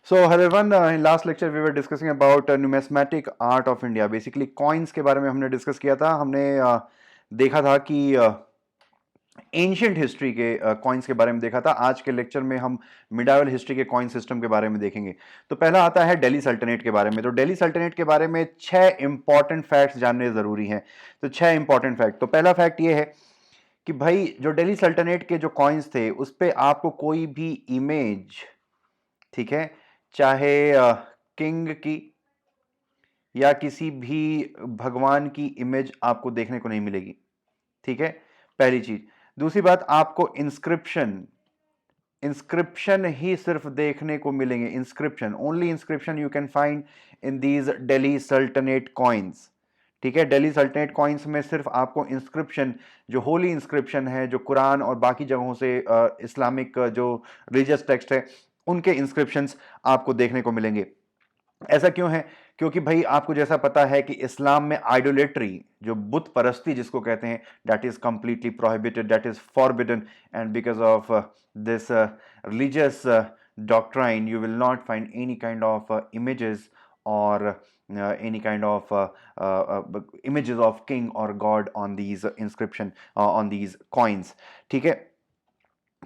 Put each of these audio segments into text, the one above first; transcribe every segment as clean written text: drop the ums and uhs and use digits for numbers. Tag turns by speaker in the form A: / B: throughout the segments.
A: So, hello everyone. In last lecture, we were discussing about numismatic art of India. Basically, coins के बारे में हमने discuss किया था. हमने देखा था कि एंशियंट हिस्ट्री के कॉइन्स के बारे में देखा था. आज के लेक्चर में हम मिडावल हिस्ट्री के कॉइन सिस्टम के बारे में देखेंगे. तो पहला आता है दिल्ली सल्तनत के बारे में. तो दिल्ली सल्तनत के बारे में 6 इंपॉर्टेंट फैक्ट्स जानने जरूरी हैं. तो 6 इंपॉर्टेंट फैक्ट. तो पहला फैक्ट ये है कि भाई जो दिल्ली सल्तनत के जो कॉइन्स थे उस पे आपको कोई भी इमेज, ठीक है, चाहे किंग की या किसी भी भगवान की इमेज आपको देखने को नहीं मिलेगी. ठीक है, पहली चीज. दूसरी बात, आपको इंस्क्रिप्शन इंस्क्रिप्शन ही सिर्फ देखने को मिलेंगे. Inscription, only inscription you can find in these Delhi सल्तनत कॉइन्स. ठीक है, दिल्ली सल्तनत कॉइन्स में सिर्फ आपको इंस्क्रिप्शन, जो होली इंस्क्रिप्शन है, जो कुरान और बाकी जगहों से इस्लामिक जो रिलीजियस टेक्स्ट है उनके इंस्क्रिप्शंस आपको देखने को मिलेंगे. ऐसा क्यों है? क्योंकि भाई आपको जैसा पता है कि इस्लाम में आइडोलेट्री, जो बुत परस्ती जिसको कहते हैं, that is completely prohibited, that is forbidden. And because of this religious doctrine you will not find any kind of images or any kind of images of king or god on these inscription, on these coins. ठीक है,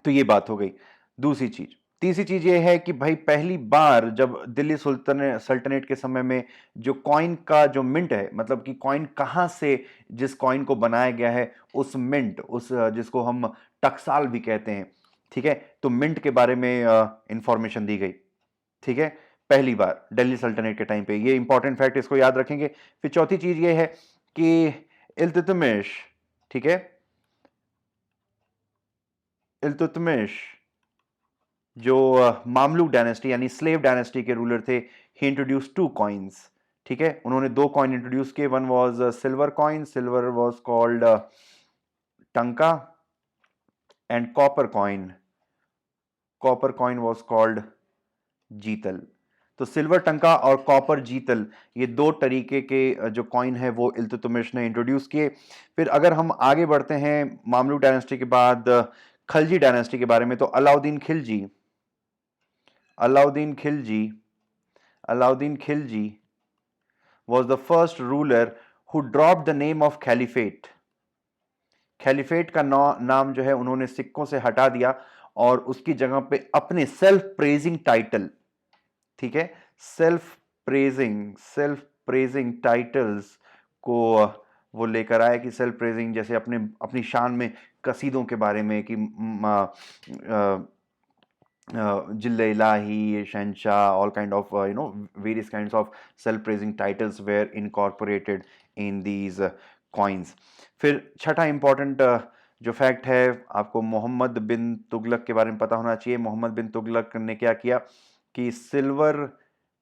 A: तो ये बात हो गई. दूसरी चीज, तीसरी चीज ये है कि भाई पहली बार जब दिल्ली सल्तनत के समय में जो कॉइन का जो मिंट है, मतलब कि कॉइन कहां से, जिस कॉइन को बनाया गया है उस मिंट, उस जिसको हम टकसाल भी कहते हैं, ठीक है, तो मिंट के बारे में इंफॉर्मेशन दी गई. ठीक है, पहली बार दिल्ली सल्तनत के टाइम पे. ये इंपॉर्टेंट फैक्ट, इसको याद रखेंगे. फिर चौथी चीज ये है कि इल्तुतमिश, ठीक है, इल्तुतमिश जो मामलुक डायनेस्टी यानी स्लेव डायनेस्टी के रूलर थे, ही इंट्रोड्यूस 2 कॉइन्स. ठीक है, उन्होंने 2 कॉइन इंट्रोड्यूस किए. One was silver coin, silver was called tanka, and copper coin was called jital. तो सिल्वर टंका और कॉपर जीतल, ये 2 तरीके के जो कॉइन है वो इल्तुतमिश ने इंट्रोड्यूस किए. फिर अगर हम आगे बढ़ते हैं मामलुक डायनेस्टी के बाद खलजी डायनेस्टी के बारे में, तो Alauddin Khilji, Alauddin Khilji Alauddin Khilji was the first ruler who dropped the name of caliphate. खैलिफेट का नाम जो है उन्होंने सिक्कों से हटा दिया और उसकी जगह पे अपने सेल्फ प्रेजिंग टाइटल, ठीक है, सेल्फ प्रेजिंग टाइटल्स को वो लेकर आया. कि सेल्फ प्रेजिंग, जैसे अपने अपनी शान में कसीदों के बारे में कि जिल्ले इलाही, शहंशाह, all kind of various kinds of self-praising titles were incorporated in these coins. फिर छठा इंपॉर्टेंट जो फैक्ट है, आपको मोहम्मद बिन तुगलक के बारे में पता होना चाहिए. मोहम्मद बिन तुगलक ने क्या किया कि सिल्वर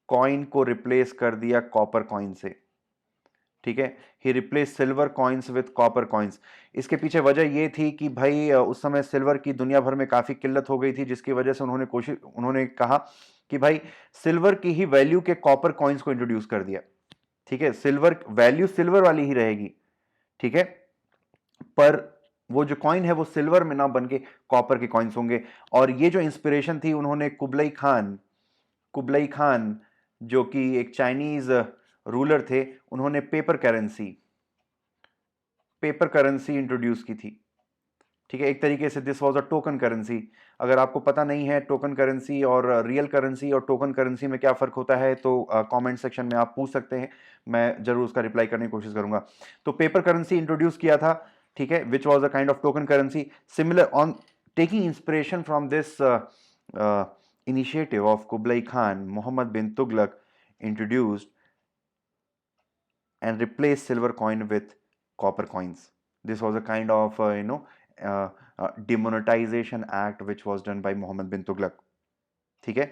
A: कॉइन को रिप्लेस कर दिया कॉपर कॉइन से. ठीक है, he replace silver coins with copper coins. इसके पीछे वजह ये थी कि भाई उस समय सिल्वर की दुनिया भर में काफी किल्लत हो गई थी, जिसकी वजह से उन्होंने कहा कि भाई सिल्वर की ही वैल्यू के कॉपर कॉइन्स को इंट्रोड्यूस कर दिया. ठीक है, सिल्वर वैल्यू सिल्वर वाली ही रहेगी, ठीक है, पर वो जो कॉइन है वो सिल्वर में ना बन के कॉपर के कॉइन्स होंगे. और ये जो इंस्पिरेशन थी, उन्होंने कुबलई खान जो कि एक चाइनीज रूलर थे, उन्होंने पेपर करेंसी इंट्रोड्यूस की थी. ठीक है, एक तरीके से this was a token currency. अगर आपको पता नहीं है टोकन करेंसी और रियल करेंसी और टोकन करेंसी में क्या फ़र्क होता है, तो कमेंट सेक्शन में आप पूछ सकते हैं, मैं ज़रूर उसका रिप्लाई करने की कोशिश करूंगा. तो पेपर करेंसी इंट्रोड्यूस किया था, ठीक है, which was a kind of token currency. Similar on taking inspiration from this initiative of Kublai Khan, Muhammad bin Tughlaq introduced and replaced silver coin with copper coins. This was a kind of demonetization act which was done by Muhammad bin Tughlaq. ठीक है,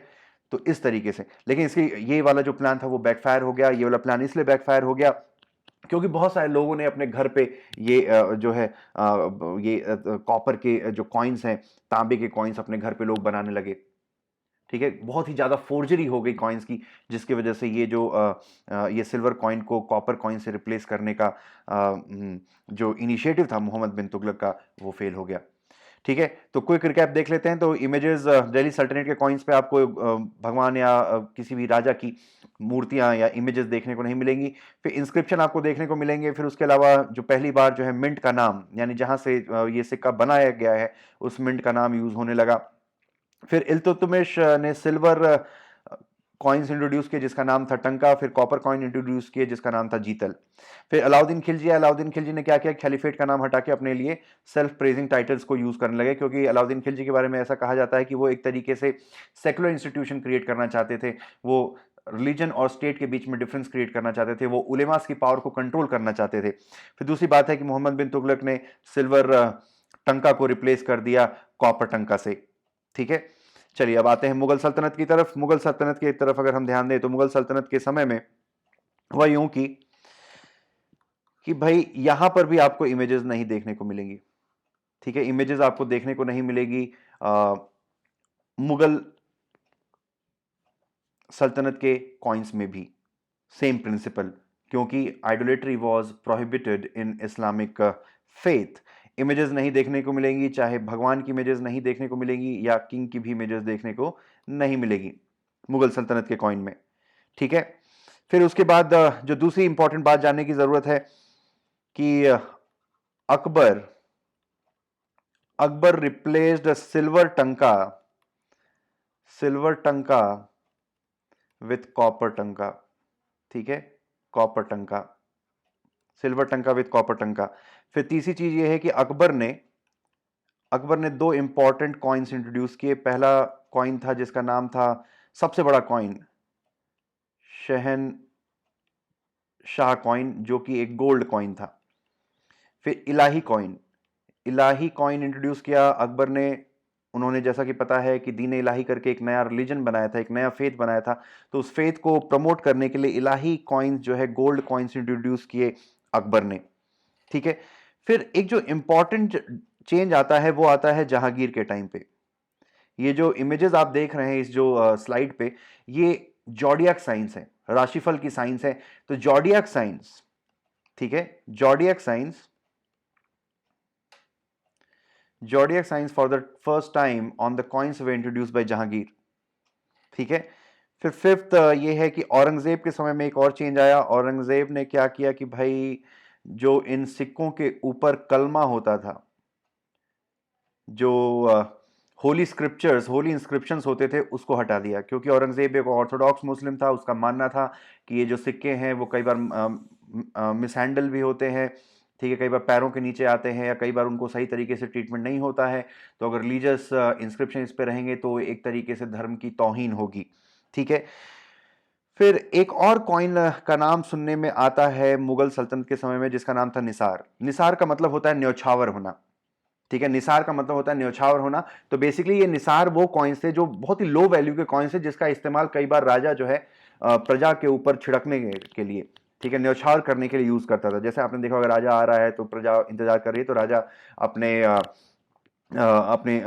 A: तो इस तरीके से. लेकिन इसकी ये वाला जो प्लान था वो बैकफायर हो गया. ये वाला प्लान इसलिए बैकफायर हो गया क्योंकि बहुत सारे लोगों ने अपने घर पे ये जो है ये कॉपर के जो कॉइन्स हैं, तांबे के कॉइन्स अपने घर पे लोग बनाने लगे. ठीक है, बहुत ही ज़्यादा फोर्जरी हो गई कॉइन्स की, जिसकी वजह से ये जो ये सिल्वर कॉइन को कॉपर कॉइन से रिप्लेस करने का जो इनिशिएटिव था मोहम्मद बिन तुगलक का, वो फेल हो गया. ठीक है, तो क्विक रिकैप देख लेते हैं। तो इमेजेस दिल्ली सल्तनत के कॉइन्स पे आपको भगवान या किसी भी राजा की मूर्तियां या इमेजेस देखने को नहीं मिलेंगी। फिर इंस्क्रिप्शन आपको देखने को मिलेंगे। फिर उसके अलावा जो पहली बार जो है मिंट का नाम, यानी जहां से ये सिक्का बनाया गया है उस मिंट का नाम यूज होने लगा। फिर इल्तुतमिश ने सिल्वर कॉइन्स इंट्रोड्यूस किए जिसका नाम था टंका। फिर कॉपर कॉइन इंट्रोड्यूस किए जिसका नाम था जीतल। फिर अलाउद्दीन खिलजी ने क्या किया, खलीफेट का नाम हटा के अपने लिए सेल्फ प्रेजिंग टाइटल्स को यूज करने लगे, क्योंकि अलाउद्दीन खिलजी के बारे में ऐसा कहा जाता है कि वो एक तरीके से सेकुलर इंस्टीट्यूशन क्रिएट करना चाहते थे। वो रिलीजन और स्टेट के बीच में डिफरेंस क्रिएट करना चाहते थे। वो उलेमास की पावर को कंट्रोल करना चाहते थे। फिर दूसरी बात है कि मोहम्मद बिन तुगलक ने सिल्वर टंका को रिप्लेस कर दिया कॉपर टंका से। ठीक है, चलिए अब आते हैं मुगल सल्तनत की तरफ। मुगल सल्तनत की तरफ अगर हम ध्यान दें तो मुगल सल्तनत के समय में वह यूं कि भाई यहां पर भी आपको इमेजेस नहीं देखने को मिलेंगी। ठीक है, इमेजेस आपको देखने को नहीं मिलेगी मुगल सल्तनत के कॉइन्स में भी। सेम प्रिंसिपल, क्योंकि idolatry was prohibited in Islamic faith. Images नहीं देखने को मिलेंगी, चाहे भगवान की इमेजेस नहीं देखने को मिलेंगी या किंग की भी इमेजेस देखने को नहीं मिलेगी मुगल सल्तनत के कॉइन में। ठीक है, फिर उसके बाद जो दूसरी इंपॉर्टेंट बात जानने की जरूरत है कि अकबर रिप्लेस्ड सिल्वर टंका विथ कॉपर टंका। ठीक है, कॉपर टंका, सिल्वर टंका विथ कॉपर टंका। फिर तीसरी चीज यह है कि अकबर ने दो इंपॉर्टेंट कॉइन्स इंट्रोड्यूस किए। पहला कॉइन था जिसका नाम था, सबसे बड़ा कॉइन, शहन शाह कॉइन, जो कि एक गोल्ड कॉइन था। फिर इलाही कॉइन इंट्रोड्यूस किया अकबर ने। उन्होंने, जैसा कि पता है कि दीन इलाही करके एक नया रिलीजन बनाया था, एक नया फेथ बनाया था, तो उस फेथ को प्रमोट करने के लिए इलाही कॉइन्स जो है गोल्ड कॉइन्स इंट्रोड्यूस किए अकबर ने। ठीक है, फिर एक जो इंपॉर्टेंट चेंज आता है वो आता है जहांगीर के टाइम पे। ये जो इमेजेस आप देख रहे हैं इस जो स्लाइड पे, ये जॉडियक साइंस है, राशिफल की साइंस है। तो जॉडियक साइंस, ठीक है, zodiac science for the first time on the coins way introduce by Jahangir. ठीक है, फिर फिफ्थ ये है कि औरंगजेब के समय में एक और चेंज आया। औरंगजेब ने क्या किया कि भाई जो इन सिक्कों के ऊपर कलमा होता था, जो होली स्क्रिप्चर्स, होली इंस्क्रिप्शंस होते थे, उसको हटा दिया, क्योंकि औरंगजेब एक ऑर्थोडॉक्स मुस्लिम था। उसका मानना था कि ये जो सिक्के हैं वो कई बार मिसहैंडल भी होते हैं। ठीक है, कई बार पैरों के नीचे आते हैं या कई बार उनको सही तरीके से ट्रीटमेंट नहीं होता है। तो अगर रिलीजियस इंस्क्रिप्शन इस पे रहेंगे तो एक तरीके से धर्म की तौहीन होगी। ठीक है, फिर एक और कॉइन का नाम सुनने में आता है मुगल सल्तनत के समय में, जिसका नाम था निसार। निसार का मतलब होता है न्यौछावर होना। ठीक है, निसार का मतलब होता है न्यौछावर होना। तो बेसिकली ये निसार वो कॉइन्स थे जो बहुत ही लो वैल्यू के कॉइन्स थे, जिसका इस्तेमाल कई बार राजा जो है प्रजा के ऊपर छिड़कने के लिए, ठीक है, न्यौछावर करने के लिए यूज करता था। जैसे आपने देखा, अगर राजा आ रहा है तो प्रजा इंतजार कर रही है, तो राजा अपने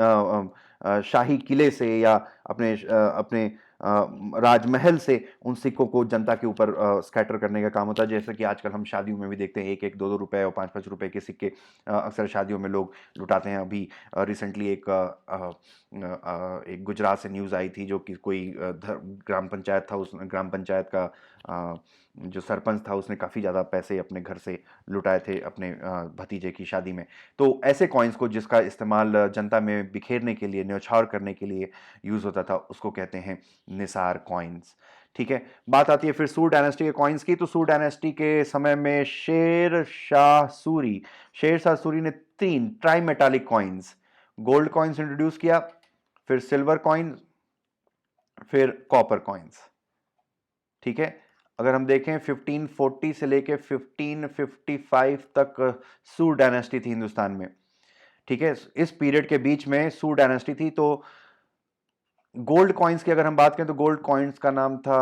A: शाही किले से या अपने राजमहल से उन सिक्कों को जनता के ऊपर स्कैटर करने का काम होता है। जैसे कि आजकल हम शादियों में भी देखते हैं, एक एक दो दो रुपए और पाँच पाँच रुपए के सिक्के अक्सर शादियों में लोग लुटाते हैं। अभी रिसेंटली एक गुजरात से न्यूज़ आई थी, जो कि कोई ग्राम पंचायत था, उस ग्राम पंचायत का जो सरपंच था उसने काफ़ी ज़्यादा पैसे अपने घर से लुटाए थे अपने भतीजे की शादी में। तो ऐसे कॉइन्स को जिसका इस्तेमाल जनता में बिखेरने के लिए, न्यौछावर करने के लिए यूज़ होता था, उसको कहते हैं निसार कॉइन्स। ठीक है, बात आती है फिर सूर डायनेस्टी के कॉइन्स की। तो सूर डायनेस्टी के समय में शेर शाह सूरी ने 3 try metallic coins, gold coins introduce किया, फिर सिल्वर कॉइन, फिर कॉपर कॉइन्स। ठीक है, अगर हम देखें 1540 से लेके 1555 तक सूर डायनेस्टी थी हिंदुस्तान में। ठीक है, इस पीरियड के बीच में सूर डायनेस्टी थी। तो गोल्ड कॉइन्स की अगर हम बात करें तो गोल्ड कॉइन्स का नाम था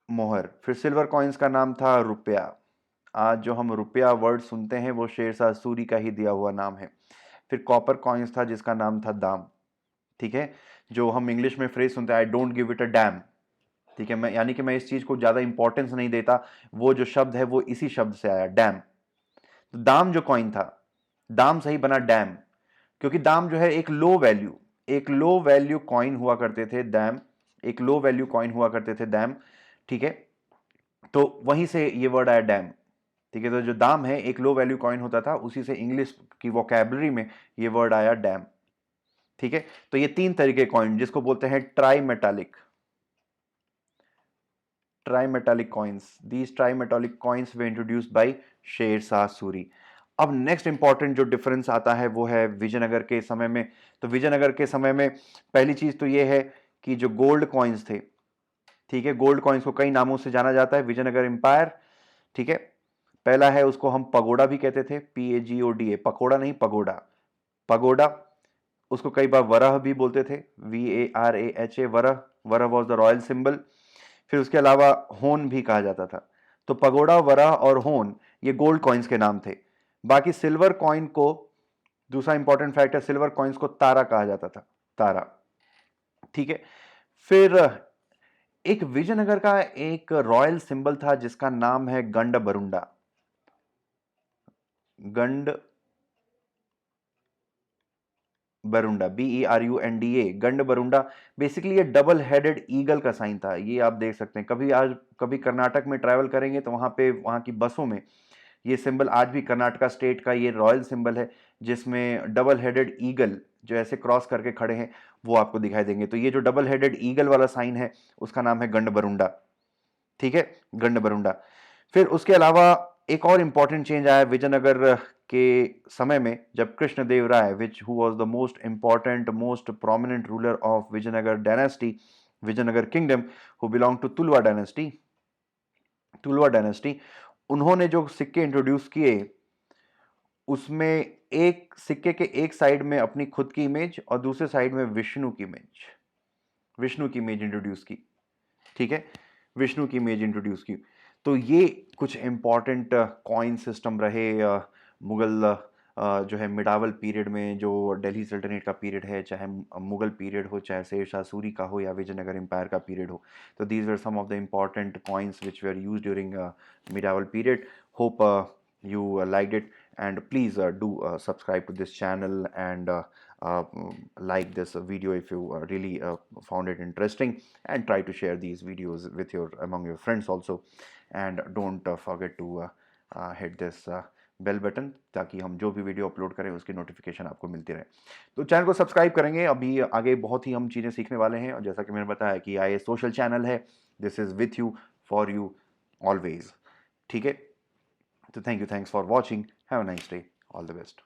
A: मोहर। फिर सिल्वर कॉइन्स का नाम था रुपया। आज जो हम रुपया वर्ड सुनते हैं वो शेरशाह सूरी का ही दिया हुआ नाम है। फिर कॉपर कॉइन्स था जिसका नाम था दाम। ठीक है, जो हम इंग्लिश में फ्रेज सुनते हैं, I don't give it a dam. ठीक है, मैं यानी कि मैं इस चीज को ज्यादा इंपॉर्टेंस नहीं देता, वो जो शब्द है वो इसी शब्द से आया, डैम। तो दाम जो कॉइन था, दाम सही बना डैम। क्योंकि दाम जो है एक लो वैल्यू कॉइन हुआ करते थे, दैम, एक लो वैल्यू कॉइन हुआ करते थे दैम, ठीक है, तो वहीं से ये वर्ड आया डैम, ठीक है। तो जो दाम है एक लो वैल्यू कॉइन होता था, उसी से इंग्लिश की वोकैबुलरी में ये वर्ड आया डैम, ठीक है। तो ये तीन तरीके कॉइन जिसको बोलते हैं trimetallic coins, these trimetallic coins were introduced by Sher Shah Suri. अब नेक्स्ट इंपॉर्टेंट जो डिफरेंस आता है वो है विजयनगर के समय में। तो विजयनगर के समय में पहली चीज तो ये है कि जो गोल्ड कॉइन्स थे, ठीक है, गोल्ड कॉइन्स को कई नामों से जाना जाता है विजयनगर एम्पायर, ठीक है। पहला है, उसको हम पगोड़ा भी कहते थे, PAGODA, पकोड़ा नहीं पगोड़ा, पगोड़ा। उसको कई बार वरह भी बोलते थे, VARAHA, varaha, varaha was the royal symbol. फिर उसके अलावा होन भी कहा जाता था। तो पगोड़ा, वरह और होन ये गोल्ड कॉइन्स के नाम थे। बाकी सिल्वर कॉइन को, दूसरा इंपॉर्टेंट फैक्ट है, सिल्वर कॉइन्स को तारा कहा जाता था, तारा, ठीक है। फिर एक विजयनगर का एक रॉयल सिंबल था जिसका नाम है गंड बरुंडा, गंड बरुंडा, BERUNDA, गंड बरुंडा। बेसिकली ये डबल हेडेड ईगल का साइन था, ये आप देख सकते हैं। कभी कर्नाटक में ट्रैवल करेंगे तो वहां की बसों में ये सिंबल आज भी कर्नाटका स्टेट का ये रॉयल सिंबल है, जिसमें डबल हेडेड ईगल जो ऐसे क्रॉस करके खड़े हैं वो आपको दिखाई देंगे। तो ये जो डबल हेडेड ईगल वाला साइन है उसका नाम है गंड बरुंडा, ठीक है, गंड बरुंडा। फिर उसके अलावा एक और इंपॉर्टेंट चेंज आया विजयनगर के समय में, जब Krishnadeva Raya, which who was the most important most prominent ruler of Vijayanagara dynasty, Vijayanagara kingdom, who belong to Tuluva dynasty, उन्होंने जो सिक्के इंट्रोड्यूस किए उसमें एक सिक्के के एक साइड में अपनी खुद की इमेज और दूसरे साइड में विष्णु की इमेज इंट्रोड्यूस की, ठीक है, विष्णु की इमेज इंट्रोड्यूस की। तो ये कुछ इंपॉर्टेंट कॉइन सिस्टम रहे मुगल जो है मिडावल पीरियड में, जो दिल्ली सल्तनत का पीरियड है, चाहे मुगल पीरियड हो, चाहे शेर शाह सूरी का हो, या विजयनगर एम्पायर का पीरियड हो। तो these were some of the important coins which were use during medieval period. Hope you liked it, and please do subscribe to this channel and like this video if you really found it interesting, and try to share these videos with among your friends also, and don't forget to hit this bell button, ताकि हम जो भी video upload करें उसकी notification आपको मिलती रहे। तो चैनल को सब्सक्राइब करेंगे, अभी आगे बहुत ही हम चीज़ें सीखने वाले हैं, और जैसा कि मैंने बताया कि ये सोशल चैनल है, this is with you for you always, ठीक है। So thank you, thanks for watching, have a nice day, all the best.